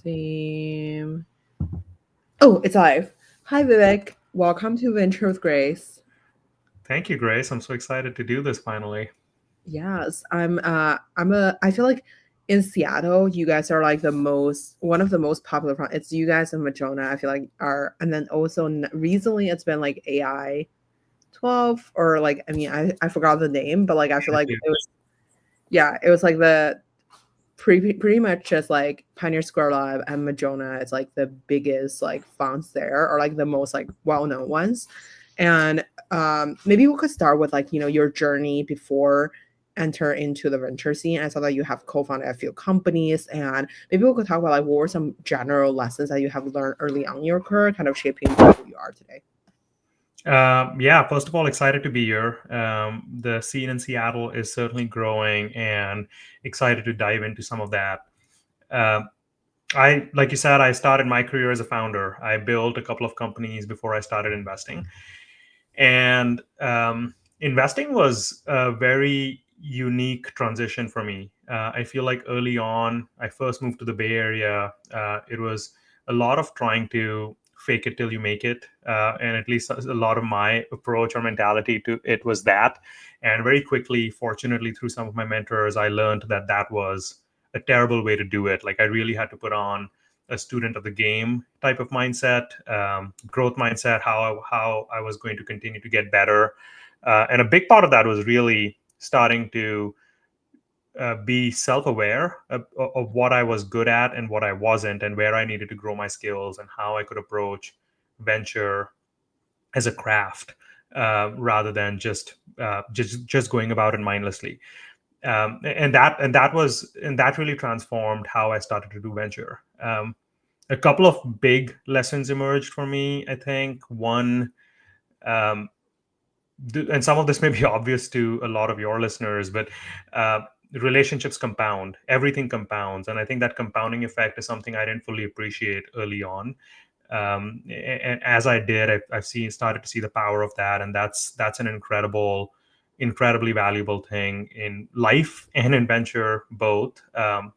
Same. Oh, it's live. Hi, Vivek. Welcome to Venture with Grace. Thank you, Grace. I'm so excited to do this finally. Yes, I feel like in Seattle, you guys are like one of the most popular it's you guys and Madrona, I feel like are, and then also recently it's been like AI 12 or like, I mean, I forgot the name, but like I feel Thank like you. it was, yeah, it was like the pretty much just like Pioneer Square Lab and Madrona. It's like the biggest like fonts there, or like the most like well-known ones. And maybe we could start with like, your journey before enter into the venture scene. I saw that you have co-founded a few companies, and maybe we could talk about like what were some general lessons that you have learned early on in your career, kind of shaping who you are today. Yeah, first of all, excited to be here. The scene in Seattle is certainly growing and excited to dive into some of that. Um like you said, I started my career as a founder. I built a couple of companies before I started investing. And investing was a very unique transition for me. I feel like early on, I first moved to the Bay Area. It was a lot of trying to fake it till you make it. And at least a lot of my approach or mentality to it was that. And very quickly, fortunately, through some of my mentors, I learned that that was a terrible way to do it. Like I really had to put on a student of the game type of mindset, growth mindset, how I was going to continue to get better. And a big part of that was really starting to be self-aware of what I was good at and what I wasn't, and where I needed to grow my skills, and how I could approach venture as a craft rather than just going about it mindlessly. And that really transformed how I started to do venture. A couple of big lessons emerged for me, I think. One, um, and some of this may be obvious to a lot of your listeners, but uh, relationships compound, everything compounds. And I think that compounding effect is something I didn't fully appreciate early on. And as I did, I've started to see the power of that. And that's an incredibly valuable thing in life and in venture both.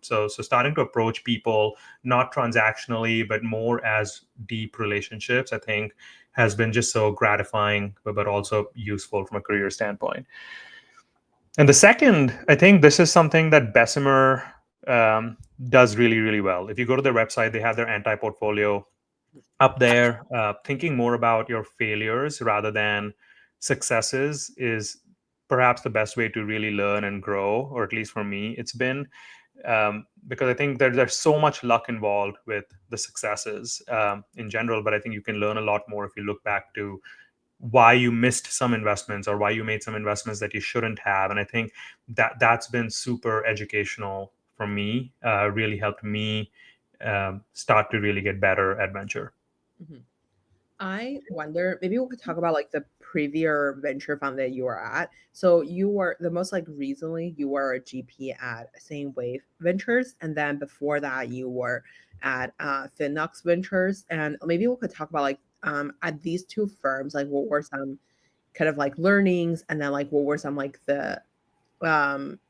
So starting to approach people not transactionally, but more as deep relationships, I think has been just so gratifying, but also useful from a career standpoint. And the second, I think this is something that Bessemer does really, really well. If you go to their website, they have their anti-portfolio up there. Thinking more about your failures rather than successes is perhaps the best way to really learn and grow, or at least for me, it's been. Because I think there's so much luck involved with the successes in general, but I think you can learn a lot more if you look back to why you missed some investments or why you made some investments that you shouldn't have. And I think that's been super educational for me, really helped me start to really get better at venture. Mhm. I wonder, maybe we could talk about like the previous venture fund that you were at. So you were the most like recently you were a GP at Same Wave Ventures, and then before that you were at Finox Ventures. And maybe we could talk about like at these two firms, like what were some kind of like learnings, and then like what were some like the um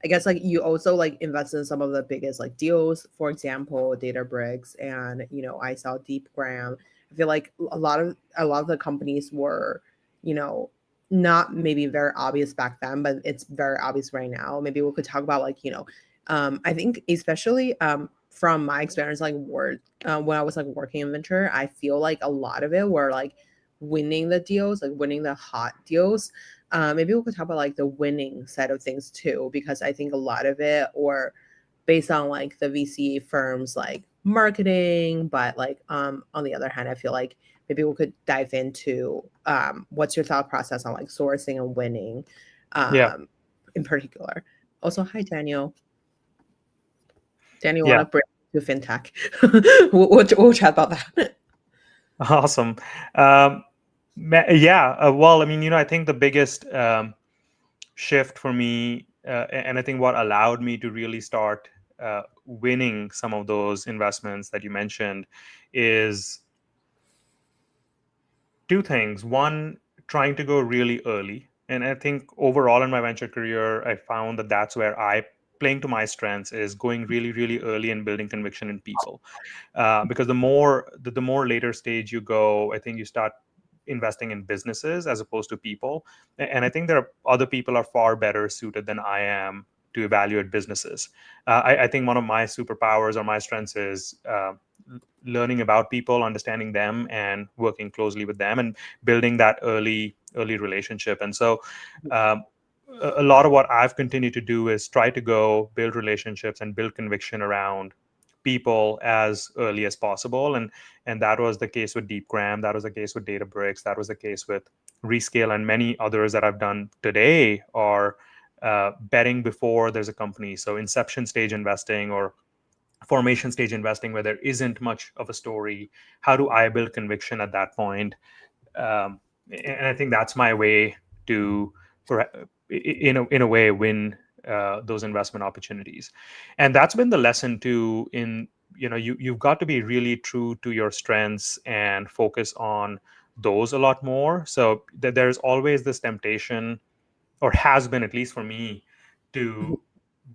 I guess like you also like invest in some of the biggest like deals, for example, Databricks, and I saw DeepGram. I feel like a lot of the companies were, you know, not maybe very obvious back then, but it's very obvious right now. Maybe we could talk about like, I think especially from my experience, like work when I was like working in venture, I feel like a lot of it were like winning the deals, like winning the hot deals. Maybe we could talk about like the winning side of things too, because I think a lot of it, or based on like the VC firms like marketing, but like on the other hand, I feel like maybe we could dive into what's your thought process on like sourcing and winning Yeah. in particular. Also, hi Daniel. Daniel, want Yeah. to bring to fintech? We'll chat about that. Awesome. um, yeah, well, I mean, I think the biggest shift for me, and I think what allowed me to really start winning some of those investments that you mentioned, is two things. One, trying to go really early. And I think overall in my venture career, I found that that's where I playing to my strengths is going really, really early and building conviction in people. Because the more later stage you go, I think you start investing in businesses as opposed to people. And I think there are other people are far better suited than I am to evaluate businesses. I think one of my superpowers or my strengths is learning about people, understanding them, and working closely with them, and building that early relationship. And so, um, a lot of what I've continued to do is try to go build relationships and build conviction around people as early as possible. And that was the case with DeepGram. That was the case with Databricks. That was the case with Rescale, and many others that I've done today are betting before there's a company. So inception stage investing or formation stage investing where there isn't much of a story. How do I build conviction at that point? um, and I think that's my way to, for in a way, win those investment opportunities. And that's been the lesson too. In you've got to be really true to your strengths and focus on those a lot more. So there's always this temptation, or has been, at least for me, to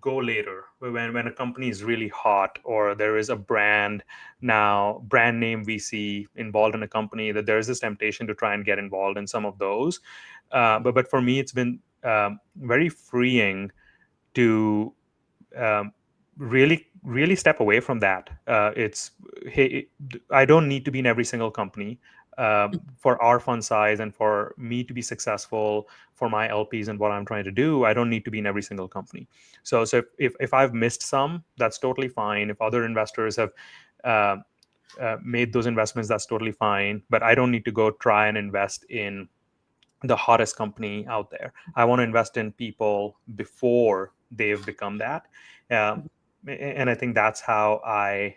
go later when a company is really hot, or there is a brand name we see involved in a company, that there is this temptation to try and get involved in some of those. But for me, it's been very freeing to um, really step away from that. It's hey, I don't need to be in every single company. For our fund size and for me to be successful for my LPs and what I'm trying to do, I don't need to be in every single company. So if I've missed some, that's totally fine. If other investors have uh, made those investments, that's totally fine. But I don't need to go try and invest in the hottest company out there. I want to invest in people before they've become that. Um, and I think that's how I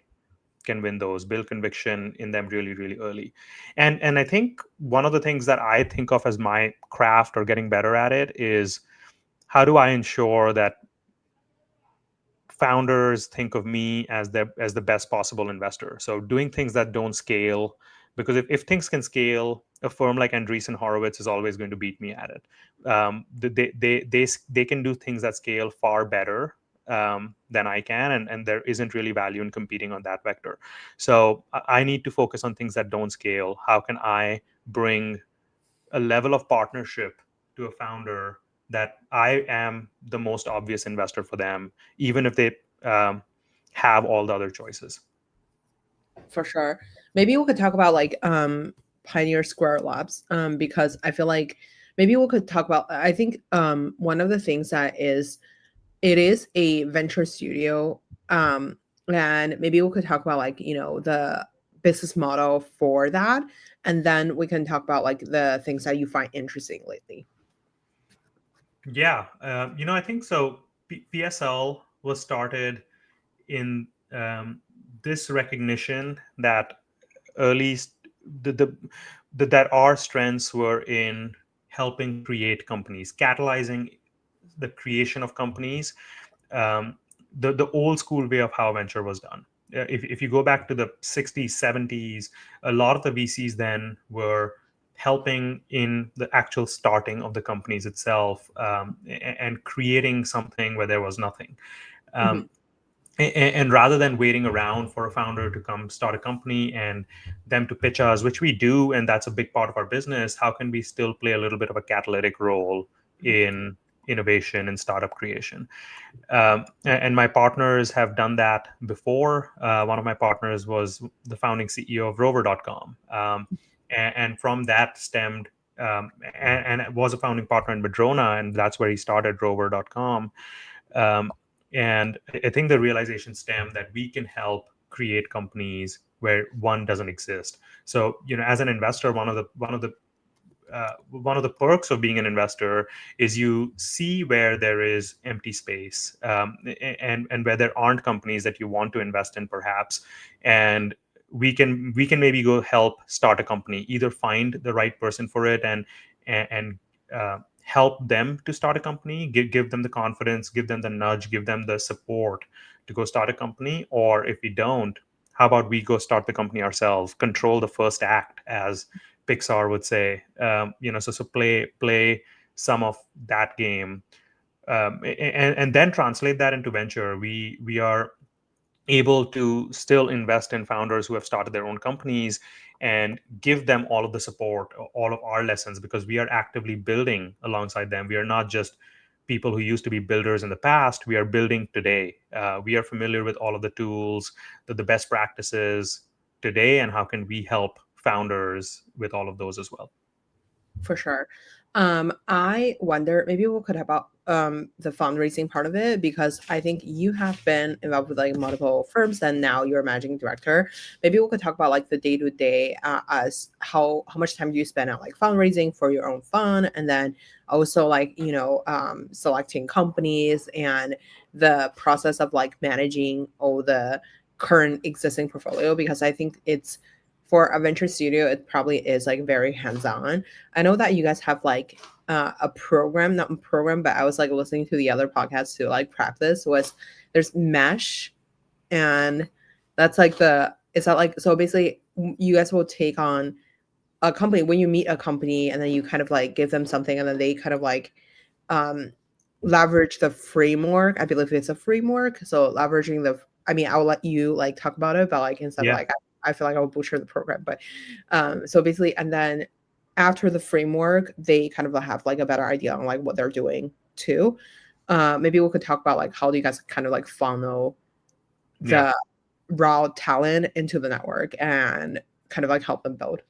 can win those, build conviction in them really, really early. And I think one of the things that I think of as my craft or getting better at it is, how do I ensure that founders think of me as the best possible investor? So doing things that don't scale, because if things can scale, a firm like Andreessen Horowitz is always going to beat me at it. They can do things that scale far better than I can, and there isn't really value in competing on that vector. So I need to focus on things that don't scale. How can I bring a level of partnership to a founder that I am the most obvious investor for them, even if they um, have all the other choices. For sure. Maybe we could talk about like Pioneer Square Labs, because I feel like maybe we could talk about, I think one of the things that is, it is a venture studio, and maybe we could talk about like, the business model for that, and then we can talk about like the things that you find interesting lately. Yeah, I think so. PSL was started in this recognition that early the, the, that our strengths were in helping create companies, catalyzing the creation of companies, um, the old school way of how venture was done. If you go back to the 60s, 70s, a lot of the VCs then were helping in the actual starting of the companies itself, and creating something where there was nothing. Mhm. Um, and rather than waiting around for a founder to come start a company and them to pitch us, which we do, and that's a big part of our business, how can we still play a little bit of a catalytic role in innovation and startup creation? And my partners have done that before. One of my partners was the founding CEO of Rover.com. And from that stemmed, and was a founding partner in Madrona, and that's where he started Rover.com. Um, and I think the realization stemmed that we can help create companies where one doesn't exist. So, as an investor, one of the perks of being an investor is you see where there is empty space, and where there aren't companies that you want to invest in, perhaps. And we can maybe go help start a company, either find the right person for it, and help them to start a company, give them the confidence, give them the nudge, give them the support to go start a company. Or if we don't, how about we go start the company ourselves, control the first act, as Pixar would say. So play some of that game, and then translate that into venture. We are able to still invest in founders who have started their own companies and give them all of the support, all of our lessons, because we are actively building alongside them. We are not just people who used to be builders in the past. We are building today. We are familiar with all of the tools, the best practices today, and how can we help founders with all of those as well. For sure. I wonder, maybe we could talk about the fundraising part of it, because I think you have been involved with like multiple firms and now you're a managing director. Maybe we could talk about like the day to day as how much time do you spend on like fundraising for your own fund, and then also like selecting companies and the process of like managing all the current existing portfolio, because I think it's for a venture studio, it probably is like very hands on. I know that you guys have like a program, not a program, but I was like listening to the other podcasts to like practice was there's mesh, and that's like is that like, so basically you guys will take on a company when you meet a company, and then you kind of like give them something, and then they kind of like um leverage the framework. I believe it's a framework. So leveraging the, I mean, I'll let you like talk about it, but like instead of Yeah. like I feel like I will butcher the program. But so basically, and then after the framework, they kind of have like a better idea on like what they're doing too. Maybe we could talk about like how do you guys kind of like funnel Yeah. the raw talent into the network and kind of like help them build.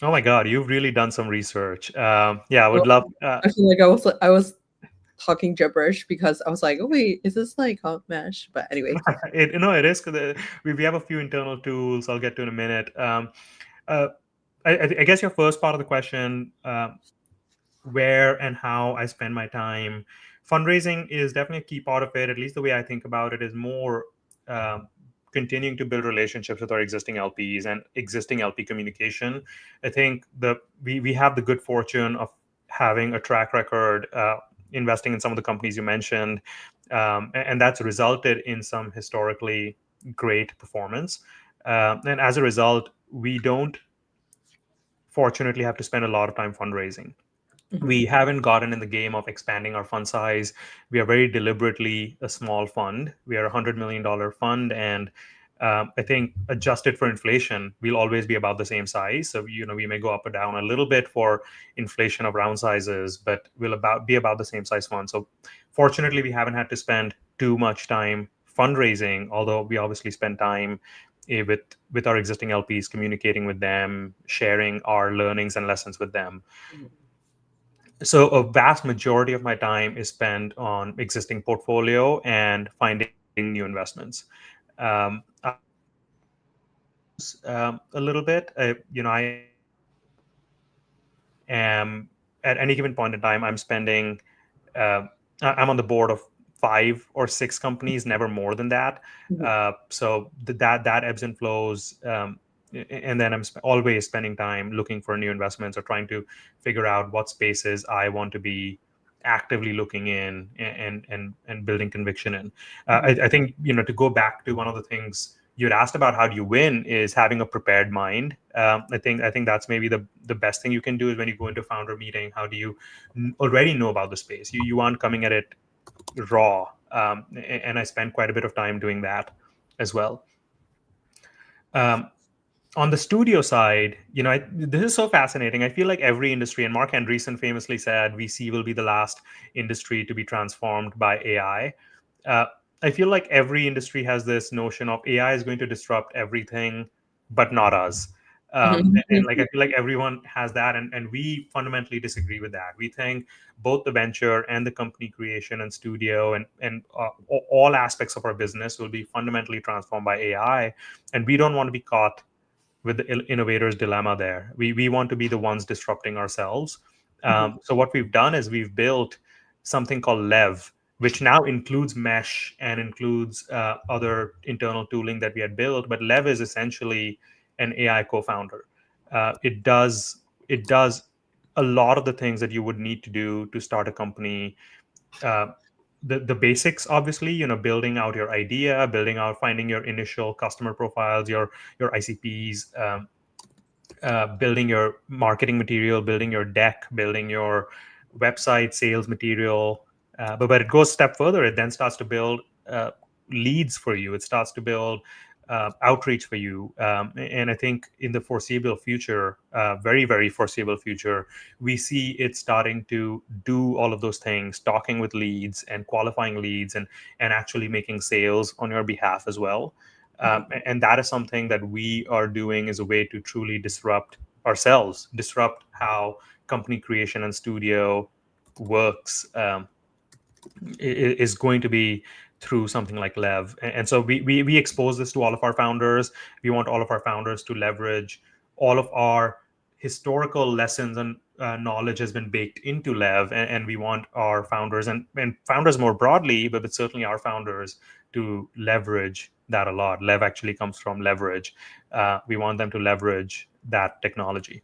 Oh my God, you've really done some research. Yeah, I So would love. I feel like I was talking gibberish because I was like, oh wait, is this like hot mesh? But anyway. It is 'cause, we have a few internal tools I'll get to in a minute. Uh, I guess your first part of the question, where and how I spend my time, fundraising is definitely a key part of it. At least the way I think about it is more um, continuing to build relationships with our existing LPs and existing LP communication. I think we have the good fortune of having a track record investing in some of the companies you mentioned, and that's resulted in some historically great performance. And as a result, we don't fortunately have to spend a lot of time fundraising. Mhm, We haven't gotten in the game of expanding our fund size. We are very deliberately a small fund. We are $100 million fund, and I think adjusted for inflation, we'll always be about the same size. So we may go up or down a little bit for inflation of round sizes, but we'll be about the same size fund. So fortunately, we haven't had to spend too much time fundraising, although we obviously spend time with our existing LPs, communicating with them, sharing our learnings and lessons with them. mhm, So a vast majority of my time is spent on existing portfolio and finding new investments. I a little bit. I am at any given point in time. I'm spending. Uh, I'm on the board of 5 or 6 companies, never more than that. mhm, So that ebbs and flows. And then I'm always spending time looking for new investments or trying to figure out what spaces I want to be actively looking in and building conviction in. mhm, I think to go back to one of the things you'd asked about, how do you win, is having a prepared mind. I think that's maybe the best thing you can do is when you go into a founder meeting. How do you already know about the space? You aren't coming at it raw, and I spend quite a bit of time doing that as well. Um, on the studio side, this is so fascinating. I feel like every industry, and Mark Andreessen famously said, VC will be the last industry to be transformed by AI. Uh, I feel like every industry has this notion of AI is going to disrupt everything, but not us. And like I feel like everyone has that, and we fundamentally disagree with that. We think both the venture and the company creation and studio and all aspects of our business will be fundamentally transformed by AI, and we don't want to be caught with the innovator's dilemma there. We want to be the ones disrupting ourselves. mhm, So what we've done is we've built something called Lev, which now includes Mesh and includes other internal tooling that we had built. But Lev is essentially an AI co-founder. It does a lot of the things that you would need to do to start a company. uh, the basics, obviously, building out your idea, building out, finding your initial customer profiles, your ICPs, building your marketing material, building your deck, building your website, sales material, But it goes a step further. It then starts to build leads for you. It starts to build outreach for you. And I think in the foreseeable future, very, very foreseeable future, we see it starting to do all of those things, talking with leads and qualifying leads and actually making sales on your behalf as well. And that is something that we are doing as a way to truly disrupt ourselves, disrupt how company creation and studio works. Is going to be through something like Lev. And so we expose this to all of our founders. We want all of our founders to leverage all of our historical lessons and knowledge has been baked into Lev. And we want our founders and founders more broadly, but certainly our founders to leverage that a lot. Lev actually comes from leverage. We want them to leverage that technology.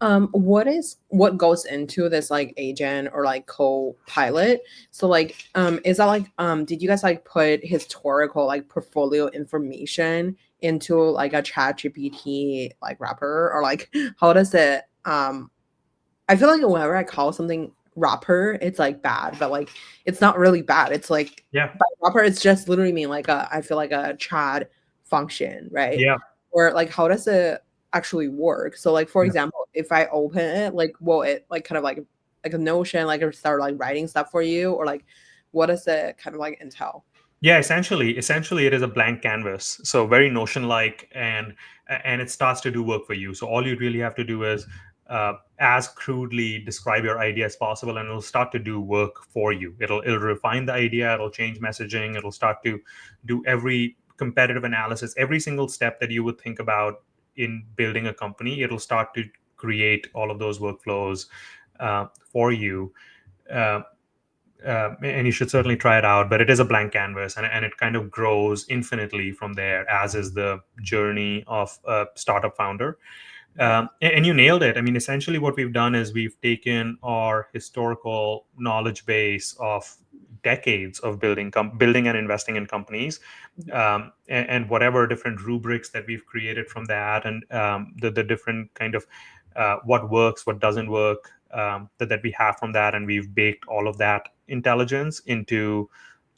What goes into this like agent or like co-pilot? So like is that like did you guys like put historical like portfolio information into like a chat GPT like wrapper, or like how does it I feel like whenever I call something wrapper, it's like bad, but like it's not really bad. It's like Yeah. by wrapper, it's just literally mean like a I feel like a chat function, right? Yeah. Or like how does it actually work? So like for Yeah. example, if I open it, like will it like kind of like a notion, like or start like writing stuff for you, or like what does it kind of like entail? Yeah, essentially it is a blank canvas. So very Notion like, and it starts to do work for you. So all you really have to do is as crudely describe your idea as possible, and it'll start to do work for you. It'll refine the idea, it'll change messaging, it'll start to do every competitive analysis, every single step that you would think about in building a company. It'll start to create all of those workflows for you. Uh, and you should certainly try it out. But it is a blank canvas, and it kind of grows infinitely from there, as is the journey of a startup founder. And you nailed it. I mean, essentially, what we've done is we've taken our historical knowledge base of decades of building and investing in companies, and whatever different rubrics that we've created from that, and the different kind of what works, what doesn't work, that we have from that, and we've baked all of that intelligence into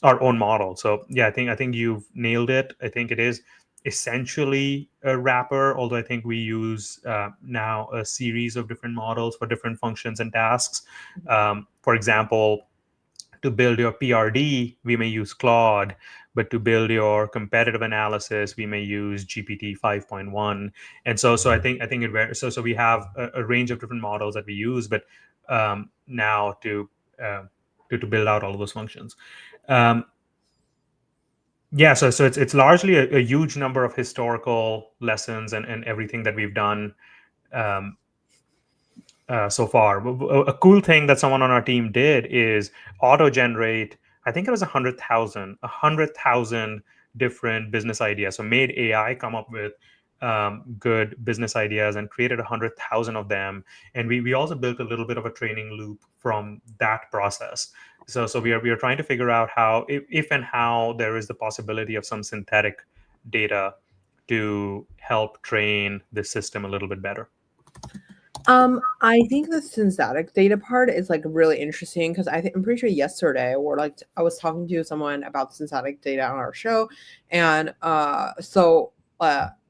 our own model. So yeah, I think you've nailed it. I think it is essentially a wrapper, although I think we use now a series of different models for different functions and tasks. For example, to build your PRD, we may use Claude, but to build your competitive analysis, we may use GPT 5.1. And so I think so we have a range of different models that we use, but now uh, to build out all of those functions. Um, yeah, so it's largely a huge number of historical lessons and everything that we've done um, so far. A cool thing that someone on our team did is auto generate. I think it was 100,000 different business ideas. So made AI come up with good business ideas and created 100,000 of them. And we also built a little bit of a training loop from that process. So we are trying to figure out how, if and how there is the possibility of some synthetic data to help train the system a little bit better. I think the synthetic data part is like really interesting because I'm pretty sure yesterday or like I was talking to someone about synthetic data on our show, and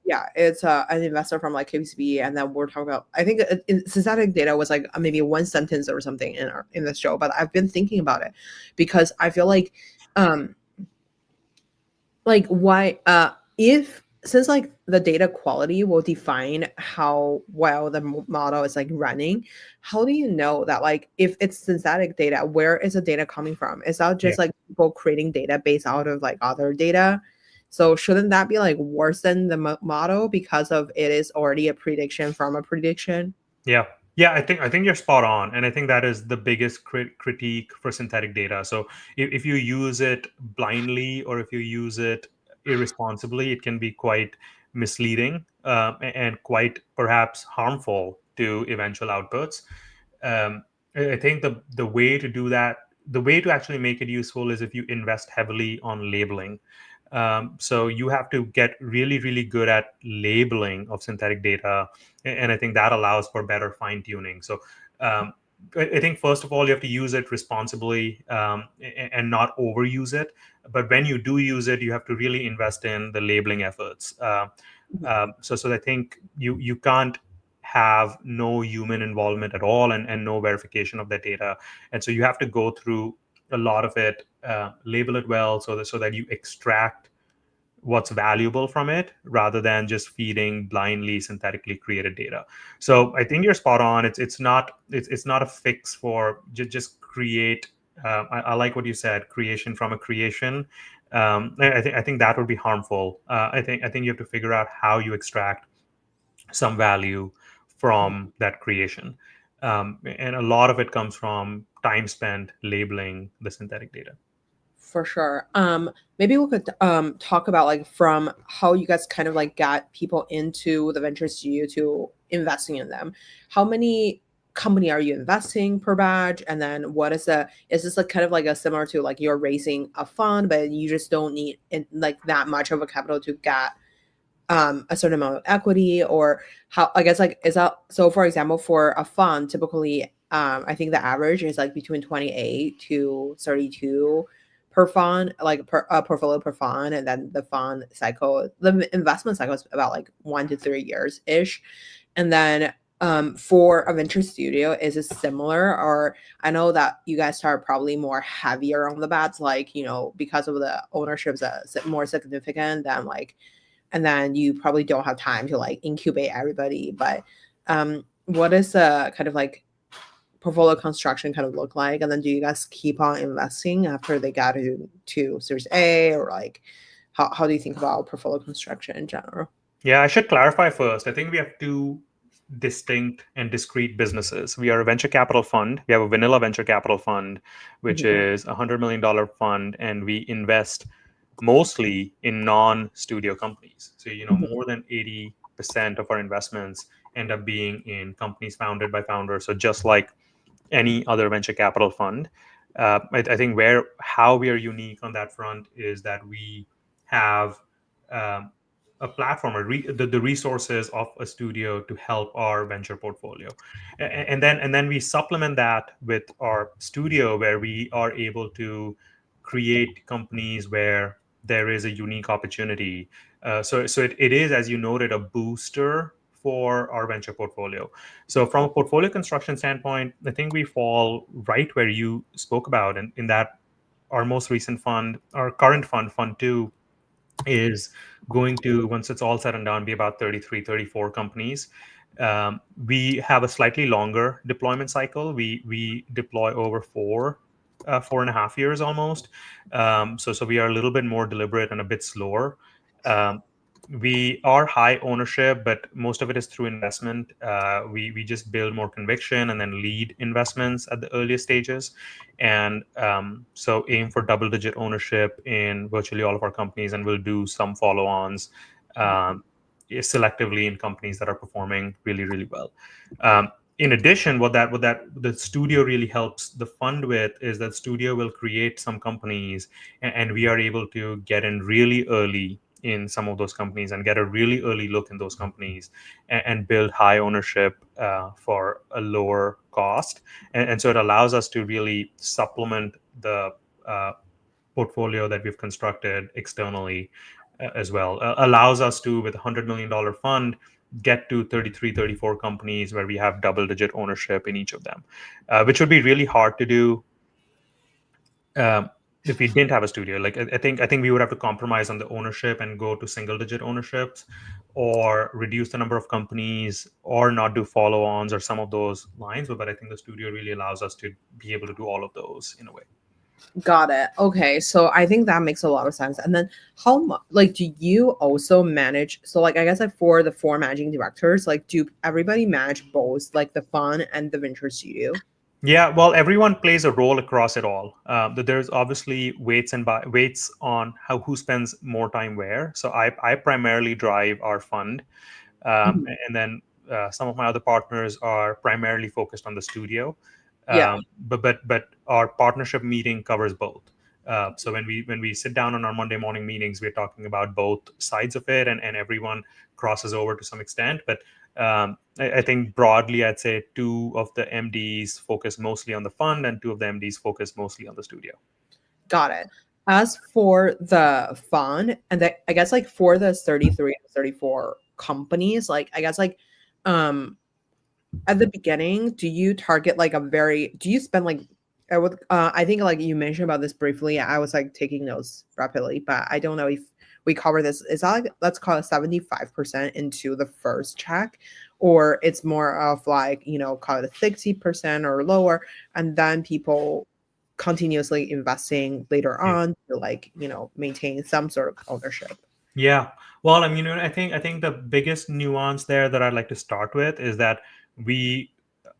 yeah, it's an investor from like KBCB, and then we're talking about I think synthetic data was like maybe one sentence or something in the show, but I've been thinking about it because I feel um like why if since like the data quality will define how well the model is like running, how do you know that like if it's synthetic data, where is the data coming from? Is that Yeah. just like people creating data based out of like other data? So shouldn't that be like worse than the model because of it is already a prediction from a prediction? Yeah. Yeah, I think you're spot on, and I think that is the biggest critique for synthetic data. So if you use it blindly or if you use it irresponsibly, it can be quite misleading and quite perhaps harmful to eventual outputs. I think the way to do that, the way to actually make it useful is if you invest heavily on labeling. So you have to get really, really good at labeling of synthetic data, and I think that allows for better fine tuning. So I think first of all you have to use it responsibly, and not overuse it. But when you do use it, you have to really invest in the labeling efforts. So I think you can't have no human involvement at all, and no verification of that data. And so you have to go through a lot of it, label it well, so that you extract what's valuable from it rather than just feeding blindly synthetically created data. So I think you're spot on. It's not a fix for just create. I like what you said, creation from a creation. I think that would be harmful. I think you have to figure out how you extract some value from that creation. And a lot of it comes from time spent labeling the synthetic data. For sure. Maybe we could talk about like from how you guys kind of like got people into the venture studio to investing in them. How many company are you investing per batch? And then what is this like kind of like a similar to like you're raising a fund, but you just don't need like that much of a capital to get a certain amount of equity, or how, I guess, like, is that so? For example, for a fund typically, I think the average is like between 28 to 32 per fund, like per portfolio per fund, and then the investment cycle is about like 1 to 3 years ish. And then for a venture studio, is it similar? Or I know that you guys start probably more heavier on the bets, like, because of the ownership's more significant than like, and then you probably don't have time to like incubate everybody. But what is the kind of like portfolio construction kind of look like? And then do you guys keep on investing after they got to Series A, or like how do you think about portfolio construction in general? Yeah, I should clarify first. I think we have two distinct and discrete businesses. We are a venture capital fund. We have a vanilla venture capital fund, which Mhm. is $100 million fund, and we invest mostly in non-studio companies. So, Mhm. more than 80% of our investments end up being in companies founded by founders. So just like any other venture capital fund. I think where how we are unique on that front is that we have um, a platform, the resources of a studio to help our venture portfolio, and then we supplement that with our studio, where we are able to create companies where there is a unique opportunity. So it is, as you noted, a booster for our venture portfolio. So from a portfolio construction standpoint, I think we fall right where you spoke about, in that our most recent fund, our current fund, Fund 2, is going to, once it's all said and done, be about 33, 34 companies. We have a slightly longer deployment cycle. We deploy over 4.5 years almost. So we are a little bit more deliberate and a bit slower. Um, we are high ownership, but most of it is through investment. We just build more conviction and then lead investments at the earliest stages, and so aim for double digit ownership in virtually all of our companies, and we'll do some follow-ons, um, selectively in companies that are performing really, really well. In addition, what that the studio really helps the fund with is that studio will create some companies, and we are able to get in really early in some of those companies and get a really early look in those companies, and build high ownership for a lower cost. And so it allows us to really supplement the uh, portfolio that we've constructed externally, as well. Allows us to, with $100 million fund, get to 33, 34 companies where we have double digit ownership in each of them, which would be really hard to do, um, if we didn't have a studio. Like, I think we would have to compromise on the ownership and go to single digit ownerships, or reduce the number of companies, or not do follow-ons or some of those lines. But I think the studio really allows us to be able to do all of those in a way. Got it. Okay, so I think that makes a lot of sense. And then how much, like, do you also manage? So, like, I guess like for the four managing directors, like, do everybody manage both, like the fund and the venture studio? Yeah, well, everyone plays a role across it all. There's obviously weights on how who spends more time where. So I primarily drive our fund, Mhm. and then some of my other partners are primarily focused on the studio. Yeah. But our partnership meeting covers both. So when we sit down on our Monday morning meetings, we're talking about both sides of it, and everyone crosses over to some extent. But I think broadly, I'd say two of the MDs focus mostly on the fund, and two of the MDs focus mostly on the studio. Got it. As for the fund, and I guess like for the 33 to 34 companies, like I guess like um at the beginning, do you target like do you spend like I think like you mentioned about this briefly. I was like taking notes rapidly, but I don't know if we cover this. Is that like, let's call it 75% into the first check, or it's more of like, call it 60% or lower, and then people continuously investing later Yeah. on to like, maintain some sort of ownership. Yeah. Well, I mean, I think the biggest nuance there that I'd like to start with is that we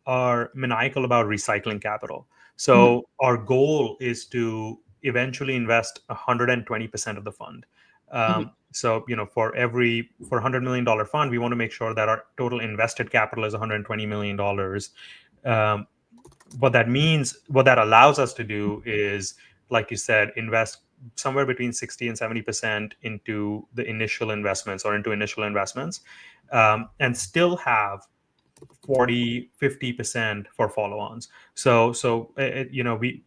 are maniacal about recycling capital. Mhm, So our goal is to eventually invest 120% of the fund. mhm, So for $100 million fund, we want to make sure that our total invested capital is $120 million. Um, what that means, what that allows us to do is, like you said, invest somewhere between 60 and 70% into the initial investments or into initial investments, and still have 40-50% for follow-ons. We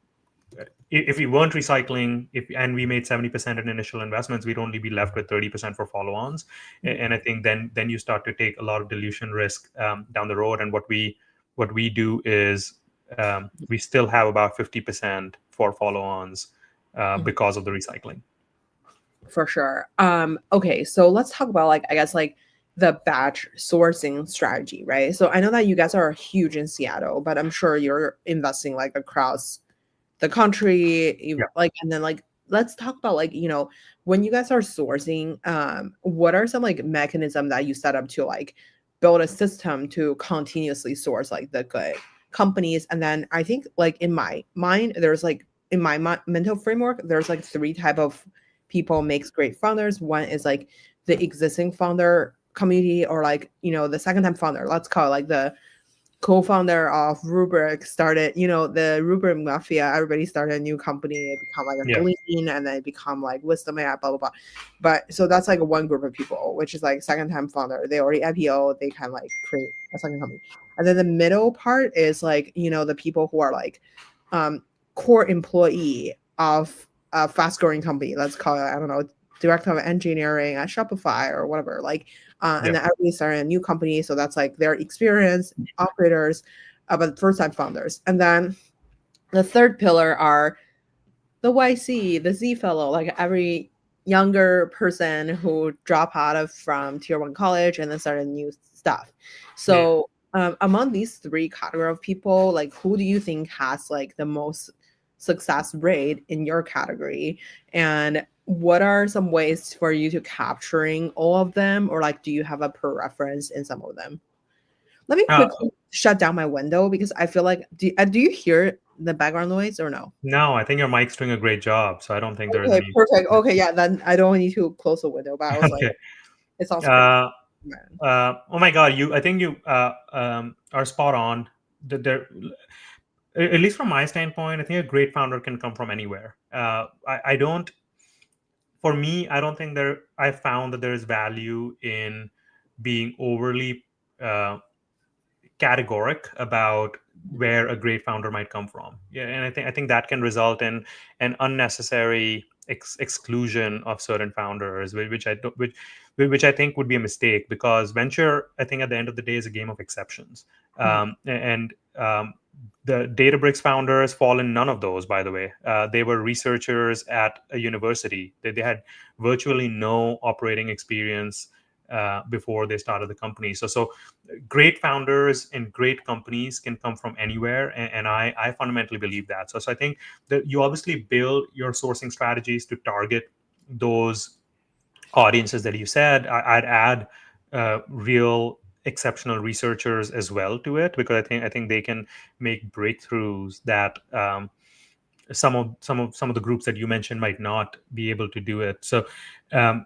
if we weren't recycling, if and we made 70% in initial investments, we'd only be left with 30% for follow-ons. mhm, And I think then you start to take a lot of dilution risk down the road. And what we do is, we still have about 50% for follow-ons mhm. because of the recycling. For sure. Okay, so let's talk about like I guess like the batch sourcing strategy, right? So I know that you guys are huge in Seattle, but I'm sure you're investing like across the country, Yeah. like, and then like let's talk about like, when you guys are sourcing, what are some like mechanism that you set up to like build a system to continuously source like the good companies? And then I think like in my mind, there's like in my mental framework, there's like three type of people makes great founders. One is like the existing founder community, or like, the second time founder, let's call it like the co-founder of Rubrik started, the Rubrik Mafia. Everybody started a new company. It become like a Yeah. Glean, and then it become like Wisdom AI, blah blah blah. But so that's like one group of people, which is like second time founder. They already IPO. They can like create a second company. And then the middle part is like, the people who are like um core employee of a fast growing company. Let's call it, I don't know, director of engineering at Shopify or whatever. Like and Yeah. then everybody started a new company. So that's like their experience, operators, but first time founders. And then the third pillar are the YC, the Z fellow, like every younger person who drop out of from tier one college and then started new stuff. Yeah. So among these three category of people, like who do you think has like the most success rate in your category? And what are some ways for you to capturing all of them? Or like, do you have a preference in some of them? Let me Uh, quickly shut down my window because I feel like, do you hear the background noise or no? no, I think your mic's doing a great job, so I don't think there is Okay, any. perfect. Okay, yeah, then I don't need to close the window, but I was like, Okay. it sounds great. Uh, Man. oh my God, I think you are spot on. There, at least from my standpoint, I think a great founder can come from anywhere. I don't, for me, I don't think I found that there is value in being overly uh, categoric about where a great founder might come from. Yeah, and I think that can result in an unnecessary exclusion of certain founders, which I think would be a mistake, because venture, I think, at the end of the day, is a game of exceptions. Mhm, And the Databricks founders fall in none of those, by the way. They were researchers at a university. They had virtually no operating experience before they started the company. So great founders and great companies can come from anywhere, and I fundamentally believe that. So I think that you obviously build your sourcing strategies to target those audiences that you said. I'd add real exceptional researchers as well to it, because I think they can make breakthroughs that some of the groups that you mentioned might not be able to do it. So um,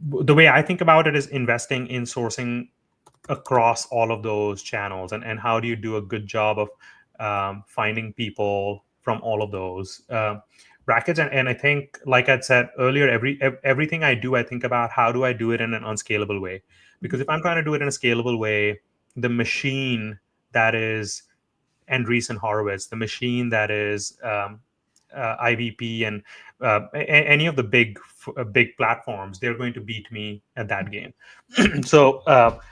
the way I think about it is investing in sourcing across all of those channels, and how do you do a good job of finding people from all of those. brackets. And I think, like I said earlier, everything I do, I think about how do I do it in an unscalable way. Because if I'm trying to do it in a scalable way, the machine that is Andreessen Horowitz, the machine that is IVP and any of the big platforms, they're going to beat me at that game. So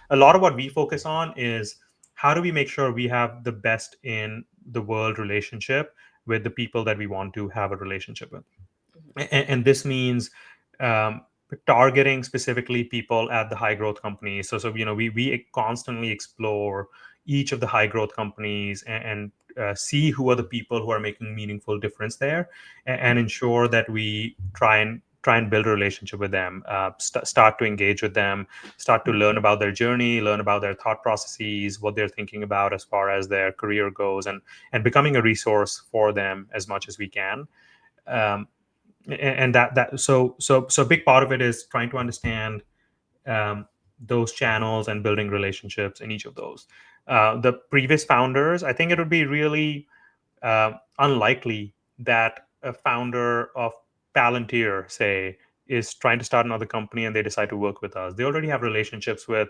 a lot of what we focus on is how do we make sure we have the best in the world relationship with the people that we want to have a relationship with. And this means um, targeting specifically people at the high growth companies. So we constantly explore each of the high growth companies and see who are the people who are making meaningful difference there, and ensure that we try and build a relationship with them, start to engage with them, start to learn about their journey, learn about their thought processes, what they're thinking about as far as their career goes, and becoming a resource for them as much as we can. um, and so a big part of it is trying to understand um, those channels and building relationships in each of those. The previous founders, I think it would be really unlikely that a founder of Palantir, say, is trying to start another company and they decide to work with us. They already have relationships with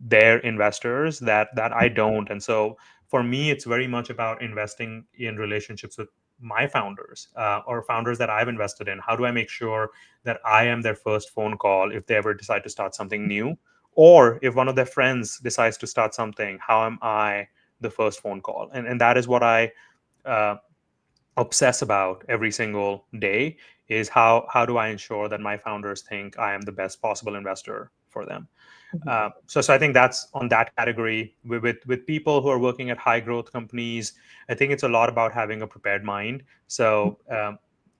their investors that I don't. And so for me, it's very much about investing in relationships with my founders, or founders that I've invested in. How do I make sure that I am their first phone call if they ever decide to start something new? Or if one of their friends decides to start something, how am I the first phone call? And that is what I uh, obsess about every single day, is how do I ensure that my founders think I am the best possible investor for them. Mhm. So I think that's on that category. With people who are working at high growth companies, I think it's a lot about having a prepared mind. So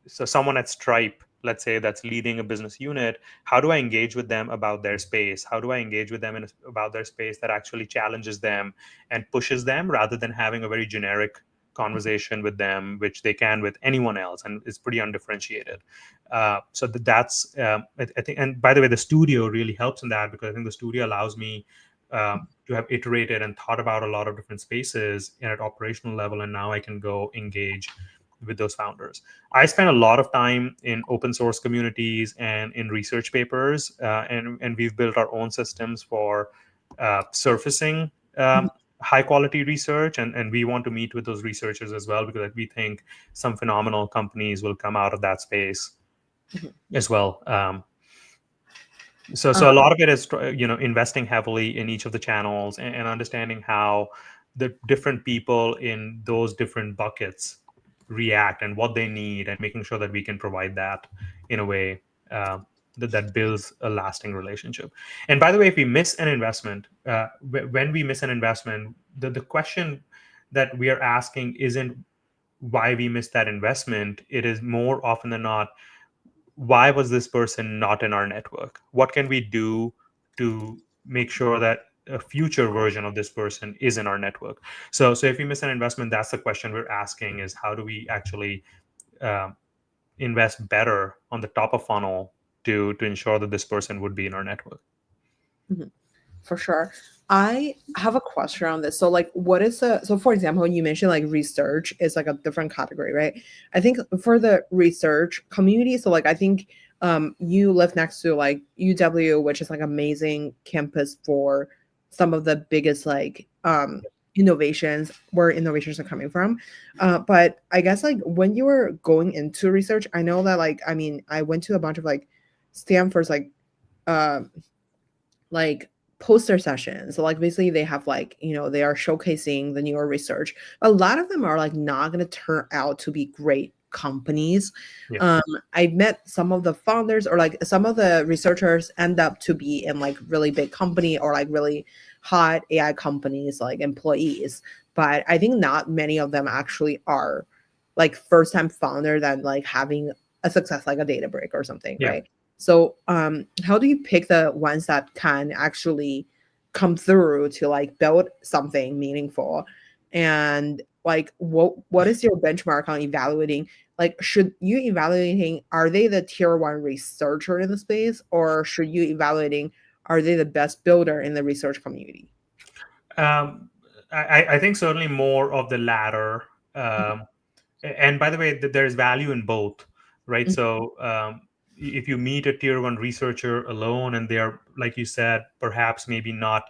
someone at Stripe, let's say, that's leading a business unit, how do I engage with them about their space? How do I engage with them about their space that actually challenges them and pushes them, rather than having a very generic conversation with them, which they can with anyone else, and is pretty undifferentiated. I think, and by the way, the studio really helps in that, because I think the studio allows me to have iterated and thought about a lot of different spaces at operational level, and now I can go engage with those founders. I spend a lot of time in open source communities and in research papers, and we've built our own systems for surfacing high quality research, and we want to meet with those researchers as well, because we think some phenomenal companies will come out of that space Mhm. as well. So a Um, lot of it is investing heavily in each of the channels, and understanding how the different people in those different buckets react and what they need, and making sure that we can provide that in a way that builds a lasting relationship. And by the way, if we miss an investment, when we miss an investment, the question that we are asking isn't why we missed that investment. It is more often than not, why was this person not in our network? What can we do to make sure that a future version of this person is in our network? So if we miss an investment, that's the question we're asking, is how do we actually um, invest better on the top of funnel to ensure that this person would be in our network? mhm. For sure. I have a question on this. So, like, what is the so for example, you mentioned like research is like a different category, right? I think for the research community, so like I think you live next to like UW, which is like amazing campus for some of the biggest like innovations where innovations are coming from. But I guess like when you were going into research, I know that like I mean I went to a bunch of like Stanford's um like poster sessions. So like basically they have like, they are showcasing the newer research. A lot of them are like not going to turn out to be great companies. Yeah. Um, I met some of the founders or like some of the researchers end up to be in like really big company or like really hot AI companies like employees. But I think not many of them actually are like first time founder than like having a success like a data break or something, Yeah. right? So, how do you pick the ones that can actually come through to like build something meaningful? And like, what is your benchmark on evaluating? Like, should you evaluating are they the tier one researcher in the space, or should you evaluating are they the best builder in the research community? Um, I think certainly more of the latter. And by the way, there's value in both. right? Mhm. So if you meet a tier one researcher alone and they're, like you said, perhaps maybe not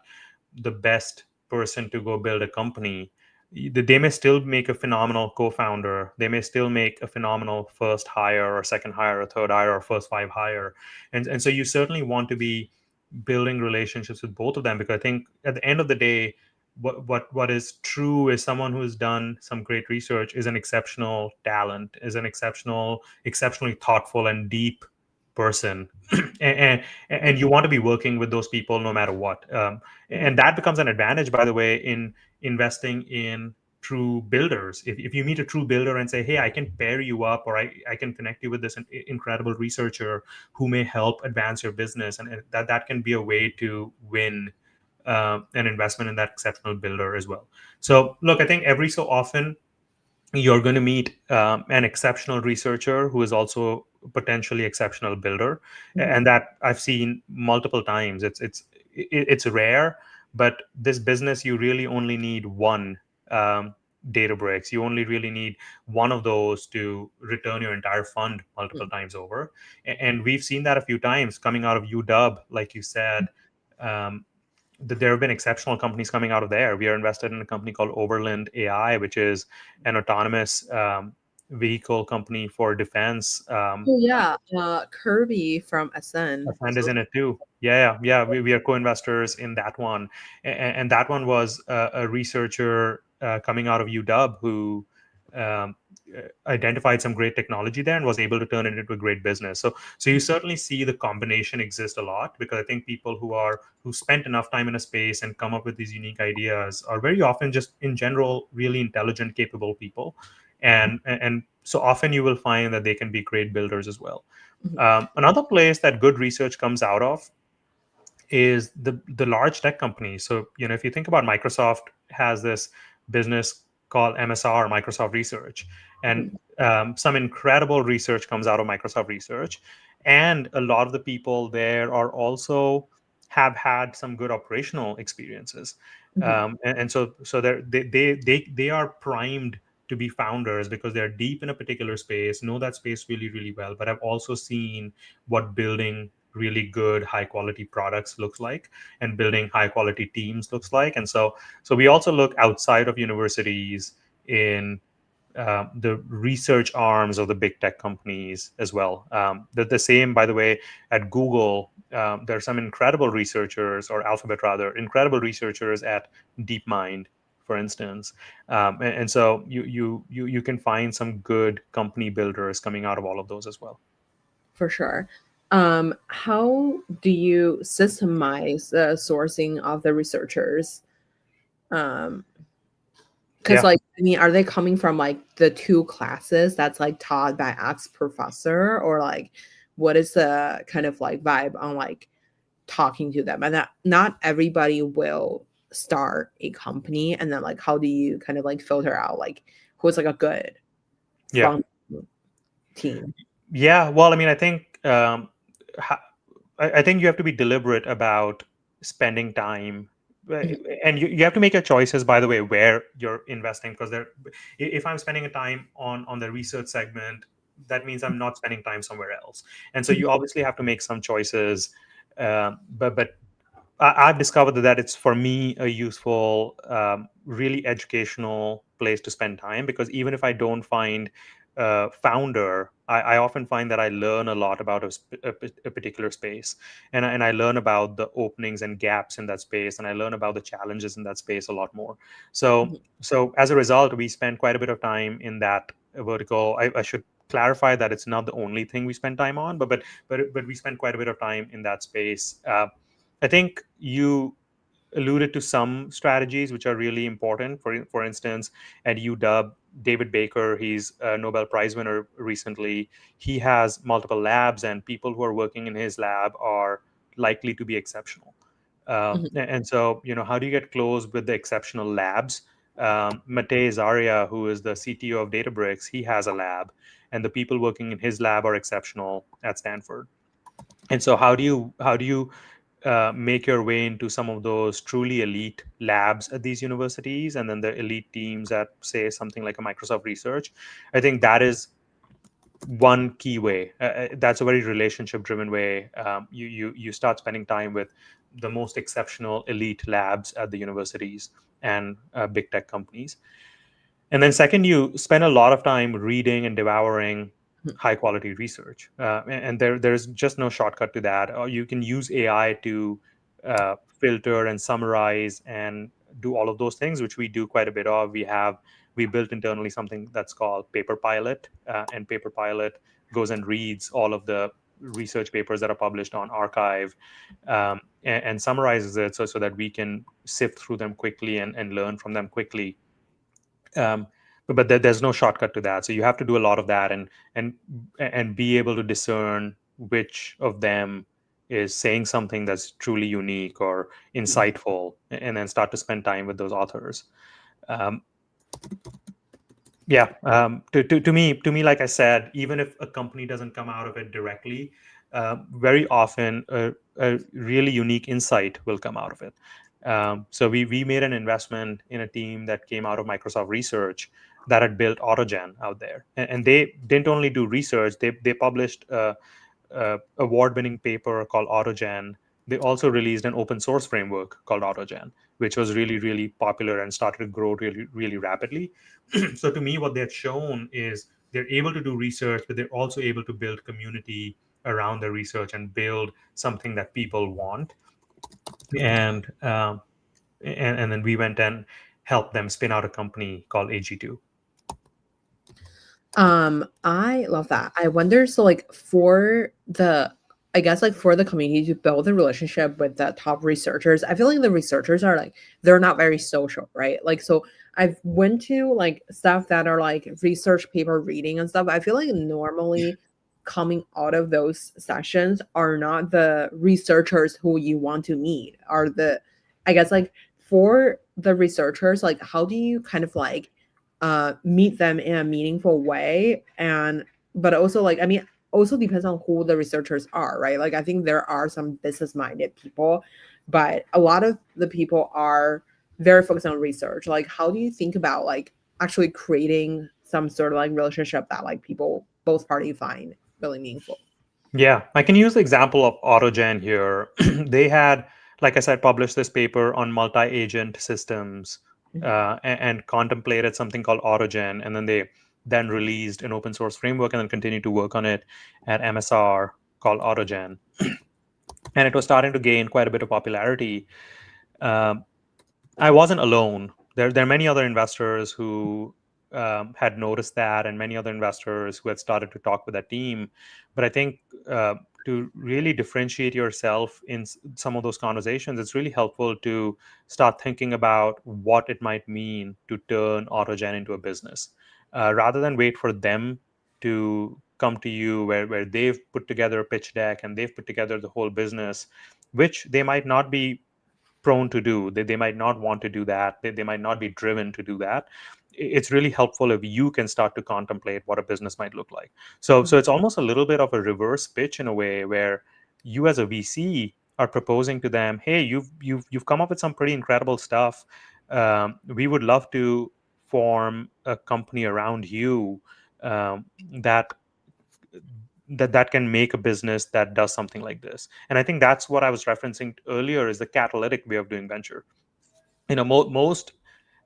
the best person to go build a company, they may still make a phenomenal co-founder. They may still make a phenomenal first hire or second hire or third hire or first five hire. And so you certainly want to be building relationships with both of them, because I think at the end of the day, what is true is someone who has done some great research is an exceptional talent, is an exceptionally thoughtful and deep person. And you want to be working with those people no matter what. And that becomes an advantage, by the way, in investing in true builders. If you meet a true builder and say, hey, I can pair you up, or I can connect you with this incredible researcher who may help advance your business, and that can be a way to win an investment in that exceptional builder as well. So look, I think every so often you're going to meet an exceptional researcher who is also potentially exceptional builder, Mhm. and that I've seen multiple times. It's rare, but this business, you really only need one um, Databricks. You only really need one of those to return your entire fund multiple Mhm. times over. And we've seen that a few times coming out of UW, like you said. Um, that there have been exceptional companies coming out of there. We are invested in a company called Overland AI, which is an autonomous vehicle company for defense. Oh yeah, Kirby from SN Ascend is also. in it too. Yeah. We are co-investors in that one, and that one was a researcher coming out of UW who um, identified some great technology there and was able to turn it into a great business. So you certainly see the combination exist a lot, because I think people who spent enough time in a space and come up with these unique ideas are very often just in general really intelligent, capable people, and so often you will find that they can be great builders as well. Mhm. Another place that good research comes out of is the large tech companies. So if you think about Microsoft has this business called MSR, Microsoft Research, and Mhm. some incredible research comes out of Microsoft Research, and a lot of the people there are also have had some good operational experiences, Mhm. and so they are primed to be founders because they're deep in a particular space, know that space really really well, but have also seen what building really good high quality products looks like and building high quality teams looks like. And so we also look outside of universities in the research arms of the big tech companies as well. The same, by the way, at Google. There are some incredible researchers, or Alphabet rather, incredible researchers at DeepMind, for instance. And so you can find some good company builders coming out of all of those as well. For sure. How do you systemize the sourcing of the researchers? Um, because Yeah. like I mean, are they coming from like the two classes that's like taught by X professor, or like what is the kind of like vibe on like talking to them? And that not everybody will start a company, and then like how do you kind of like filter out like who's like a good Yeah. from team? Yeah, well, I mean, I think ha- I think you have to be deliberate about spending time, Mhm. and you have to make your choices. By the way, where you're investing, because if I'm spending a time on the research segment, that means I'm not spending time somewhere else, and so Mhm. you obviously have to make some choices. But I've discovered that it's for me a useful, really educational place to spend time, because even if I don't find a founder, I often find that I learn a lot about a particular space, and I learn about the openings and gaps in that space, and I learn about the challenges in that space a lot more. Mhm. So as a result, we spend quite a bit of time in that vertical. I should clarify that it's not the only thing we spend time on, but we spend quite a bit of time in that space. I think you alluded to some strategies which are really important. For instance, at UW, David Baker, he's a Nobel Prize winner recently. He has multiple labs, and people who are working in his lab are likely to be exceptional. Mhm. And so, how do you get close with the exceptional labs? Matej Zaria, who is the CTO of Databricks, he has a lab, and the people working in his lab are exceptional at Stanford. And so, how do you make your way into some of those truly elite labs at these universities, and then the elite teams at, say, something like a Microsoft Research? I think that is one key way. That's a very relationship driven way. You start spending time with the most exceptional elite labs at the universities and big tech companies. And then second, you spend a lot of time reading and devouring high quality research, and there's just no shortcut to that. You can use AI to filter and summarize and do all of those things, which we do quite a bit of. We built internally something that's called Paper Pilot, and Paper Pilot goes and reads all of the research papers that are published on archive, and summarizes it so that we can sift through them quickly and learn from them quickly. um, but there's no shortcut to that, so you have to do a lot of that, and and be able to discern which of them is saying something that's truly unique or insightful, and then start to spend time with those authors. um, yeah, to me, like I said, even if a company doesn't come out of it directly, very often a really unique insight will come out of it. So we made an investment in a team that came out of Microsoft Research that had built AutoGen out there, and they didn't only do research; they published award-winning paper called AutoGen. They also released an open source framework called AutoGen, which was really, really popular and started to grow really, really rapidly. So to me, what they've shown is they're able to do research, but they're also able to build community around the research and build something that people want. And and then we went and helped them spin out a company called AG2. I love that. I wonder, so like for the, I guess like for the community to build a relationship with the top researchers, I feel like the researchers are like they're not very social, right? Like so I've went to like stuff that are like research paper reading and stuff. I feel like normally coming out of those sessions are not the researchers who you want to meet, are the, I guess like for the researchers, like how do you kind of like meet them in a meaningful way? And but also like I mean also depends on who the researchers are, right? Like I think there are some business minded people, but a lot of the people are very focused on research. Like how do you think about like actually creating some sort of like relationship that like people both party find really meaningful? Yeah, I can use the example of AutoGen here. They had, like I said, published this paper on multi-agent systems, Mhm. and contemplated something called AutoGen, and then they then released an open source framework and then continued to work on it at MSR called AutoGen, and it was starting to gain quite a bit of popularity. Um, I wasn't alone. There are many other investors who had noticed that, and many other investors who had started to talk with that team. But I think to really differentiate yourself in some of those conversations, it's really helpful to start thinking about what it might mean to turn Autogen into a business, rather than wait for them to come to you where they've put together a pitch deck and they've put together the whole business, which they might not be prone to do. They might not want to do that. They might not be driven to do that. It's really helpful if you can start to contemplate what a business might look like. So it's almost a little bit of a reverse pitch in a way, where you as a VC are proposing to them, hey, you've come up with some pretty incredible stuff. We would love to form a company around you, that that can make a business that does something like this. And I think that's what I was referencing earlier, is the catalytic way of doing venture. Most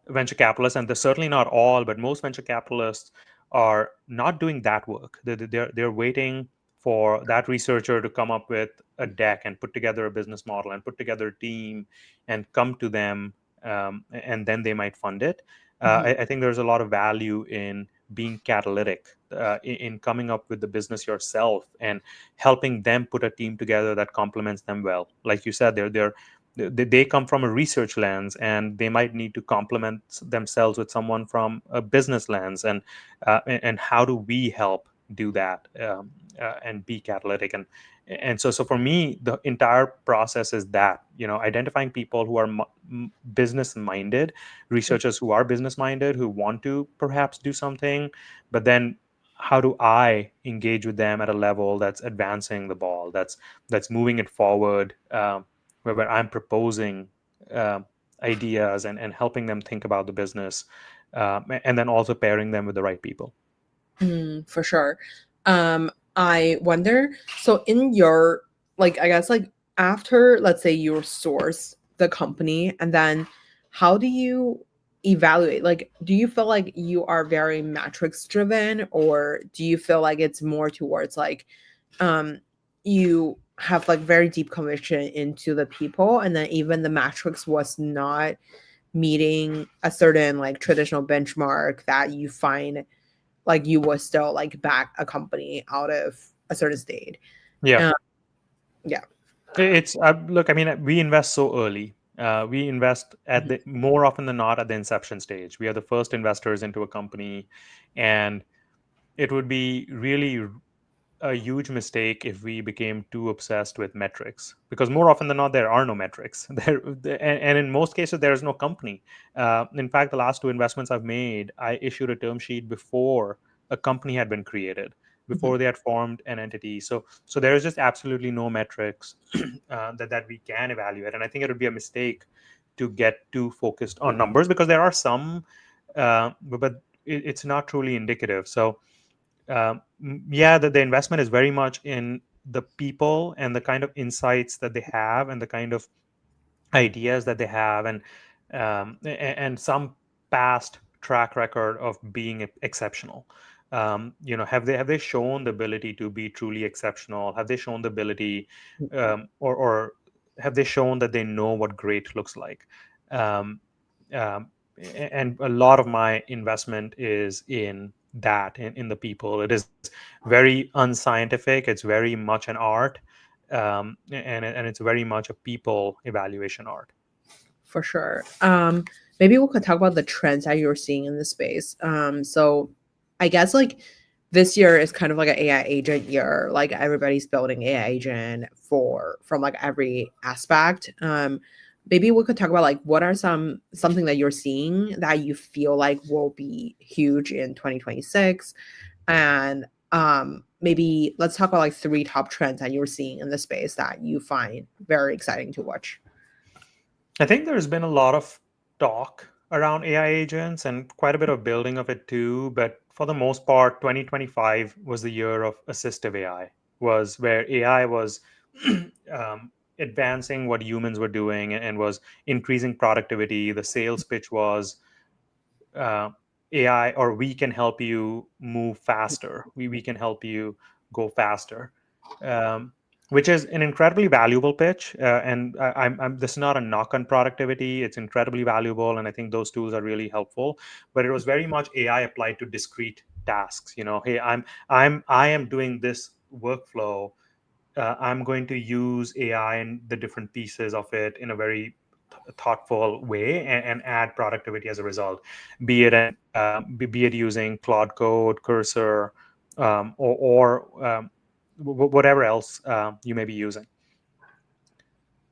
venture capitalists, and they're certainly not all, but most venture capitalists are not doing that work. They're waiting for that researcher to come up with a deck and put together a business model and put together a team and come to them, and then they might fund it. Mhm. I think there's a lot of value in being catalytic, in coming up with the business yourself and helping them put a team together that complements them well. Like you said, they come from a research lens, and they might need to complement themselves with someone from a business lens, and how do we help do that, and be catalytic. And so for me, the entire process is that, identifying people who are business minded, researchers who are business minded, who want to perhaps do something, but then how do I engage with them at a level that's advancing the ball, that's moving it forward, where I'm proposing um, ideas and helping them think about the business, and then also pairing them with the right people. For sure. I wonder, so in your, like, I guess, like, after, let's say, you source the company, and then how do you evaluate? Like, do you feel like you are very metrics driven, or do you feel like it's more towards like, um, you have like very deep conviction into the people, and then even the metrics was not meeting a certain like traditional benchmark that you find like you would still like back a company out of a certain state. Yeah. Um, yeah. It's look. I mean, we invest so early. We invest at Mhm. the more often than not at the inception stage. We are the first investors into a company, and it would be really a huge mistake if we became too obsessed with metrics, because more often than not there are no metrics and in most cases there is no company. In fact, the last two investments I've made, I issued a term sheet before a company had been created, Mhm. before they had formed an entity. So there is just absolutely no metrics that we can evaluate, and I think it would be a mistake to get too focused on numbers, because there are some but it's not truly indicative. So yeah, the investment is very much in the people and the kind of insights that they have and the kind of ideas that they have, and some past track record of being exceptional. Have they shown the ability to be truly exceptional? Have they shown the ability, or have they shown that they know what great looks like? um, and a lot of my investment is in that, in the people. It is very unscientific, it's very much an art, and it's very much a people evaluation art. For sure. Maybe we could talk about the trends that you're seeing in the space. So I guess like this year is kind of like an AI agent year. Like everybody's building AI agent for from like every aspect. Maybe we could talk about like what are something that you're seeing that you feel like will be huge in 2026, and maybe let's talk about like three top trends that you're seeing in the space that you find very exciting to watch. I think there's been a lot of talk around AI agents and quite a bit of building of it too, but for the most part 2025 was the year of assistive AI, was where AI was advancing what humans were doing and was increasing productivity. The sales pitch was uh, AI, or we can help you move faster. We can help you go faster, um, which is an incredibly valuable pitch. And this is not a knock on productivity. It's incredibly valuable, and I think those tools are really helpful. But it was very much AI applied to discrete tasks. Hey, I am doing this workflow. I'm going to use AI and the different pieces of it in a very thoughtful way, and add productivity as a result, be it using Claude Code, Cursor, or whatever else you may be using.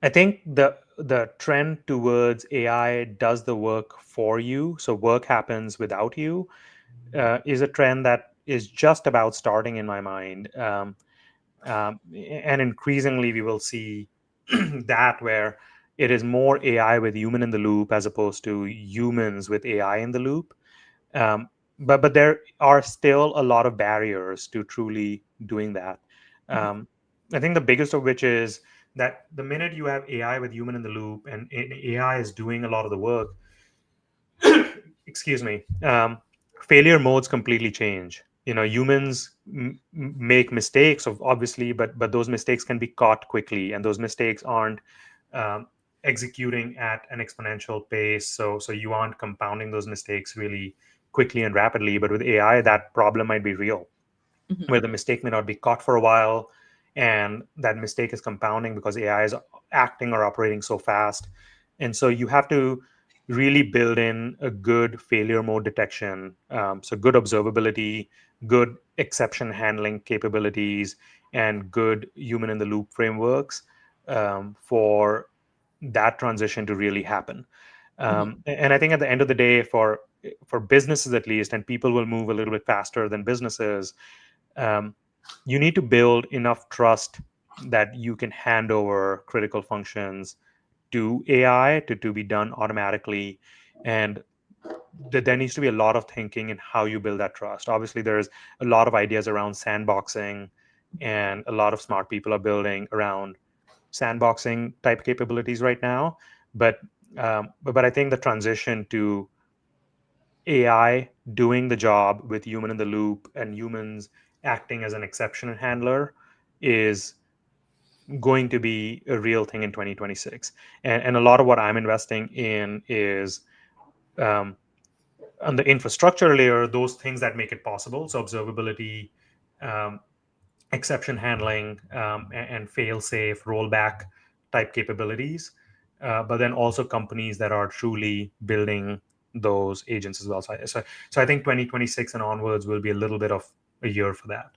I think the trend towards AI does the work for you, so work happens without you, is a trend that is just about starting in my mind. And increasingly we will see that, where it is more AI with human in the loop as opposed to humans with AI in the loop. um, but there are still a lot of barriers to truly doing that. um, I think the biggest of which is that the minute you have AI with human in the loop, and AI is doing a lot of the work, excuse me, failure modes completely change. Humans make mistakes, of obviously, but those mistakes can be caught quickly, and those mistakes aren't um, executing at an exponential pace. So you aren't compounding those mistakes really quickly and rapidly. But with AI, that problem might be real, Mhm. where the mistake may not be caught for a while, and that mistake is compounding because AI is acting or operating so fast. And so you have to really build in a good failure mode detection, so good observability, good exception handling capabilities, and good human in the loop frameworks for that transition to really happen. Mhm. And I think at the end of the day, for businesses at least, and people will move a little bit faster than businesses, um, you need to build enough trust that you can hand over critical functions to AI to be done automatically. And there needs to be a lot of thinking in how you build that trust. Obviously, there's a lot of ideas around sandboxing, and a lot of smart people are building around sandboxing type capabilities right now. But I think the transition to AI doing the job with human in the loop and humans acting as an exception handler is going to be a real thing in 2026. And a lot of what I'm investing in is um, on the infrastructure layer, those things that make it possible. So observability, um, exception handling, and fail safe rollback type capabilities. But then also companies that are truly building those agents as well. So I think 2026 and onwards will be a little bit of a year for that.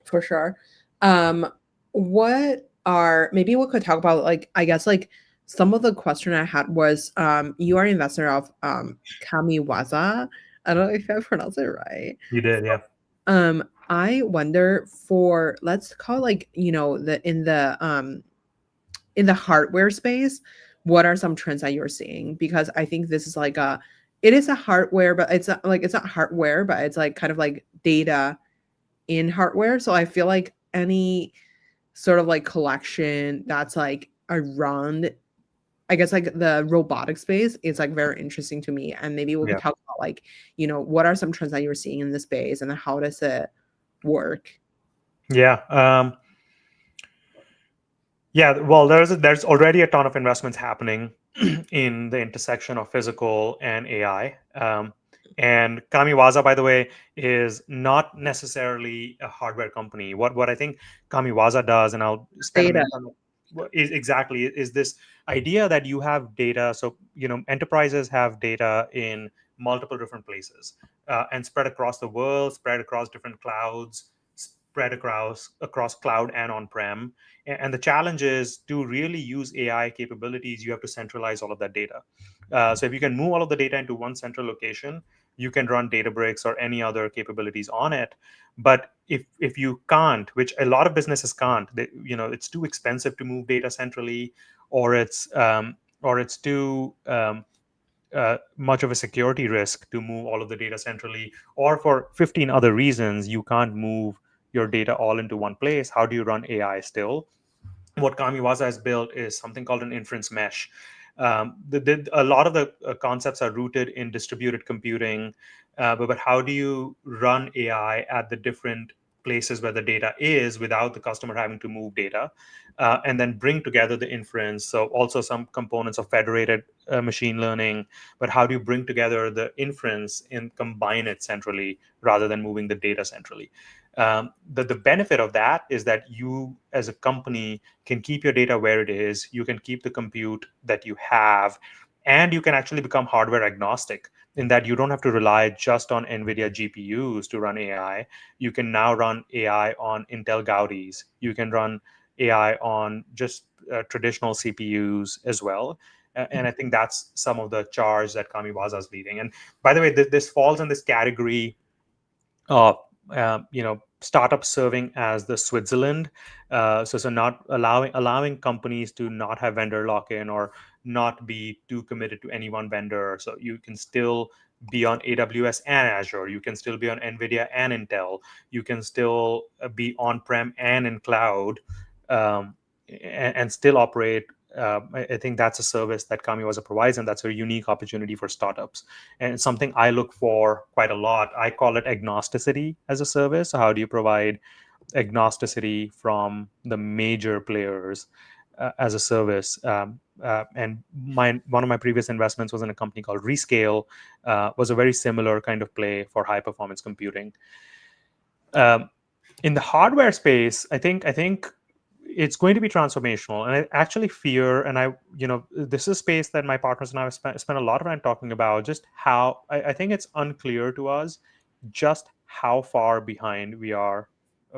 For sure. Um, what are maybe we could talk about like I guess like some of the question I had was you are an investor of Kamiwaza. I don't know if I pronounced it right. You did, yeah. I wonder for let's call like, the in the hardware space, what are some trends that you're seeing? Because I think this is like a it is a hardware, but it's not hardware, but it's like kind of like data in hardware. So I feel like any sort of like collection that's like around, I guess like the robotic space is like very interesting to me. And maybe we could Yeah. talk about like, what are some trends that you're seeing in the space and how does it work? Yeah. Yeah, well, there's already a ton of investments happening in the intersection of physical and AI. And Kamiwaza, by the way, is not necessarily a hardware company. What I think Kamiwaza does, and I'll spend a Data. minute on it, is exactly is this idea that you have data. So enterprises have data in multiple different places, and spread across the world, spread across different clouds, spread across cloud and on-prem. And the challenge is to really use AI capabilities, you have to centralize all of that data. So if you can move all of the data into one central location, you can run Databricks or any other capabilities on it. But if you can't, which a lot of businesses can't, it's too expensive to move data centrally, or it's too much of a security risk to move all of the data centrally, or for 15 other reasons you can't move your data all into one place. How do you run AI still? What Kamiwaza has built is something called an inference mesh. A lot of the concepts are rooted in distributed computing, but how do you run AI at the different places where the data is without the customer having to move data, and then bring together the inference? So also some components of federated machine learning, but how do you bring together the inference and combine it centrally rather than moving the data centrally? The benefit of that is that you as a company can keep your data where it is, you can keep the compute that you have, and you can actually become hardware agnostic in that you don't have to rely just on NVIDIA GPUs to run AI. You can now run AI on Intel Gaudis. You can run AI on just traditional CPUs as well. And I think that's some of the charge that Kamiwaza is leading. And by the way, this falls in this category of startups serving as the Switzerland. So not allowing companies to not have vendor lock-in or not be too committed to any one vendor. So you can still be on AWS and Azure. You can still be on NVIDIA and Intel. You can still be on-prem and in cloud, and still operate. I think that's a service that Kamiwaza provides, and that's a unique opportunity for startups. And it's something I look for quite a lot. I call it agnosticity as a service. So how do you provide agnosticity from the major players as a service? And one of my previous investments was in a company called Rescale. Was a very similar kind of play for high performance computing. Um, in the hardware space, I think it's going to be transformational, and I actually fear, and this is a space that my partners and I have spent a lot of time talking about, just how I think it's unclear to us just how far behind we are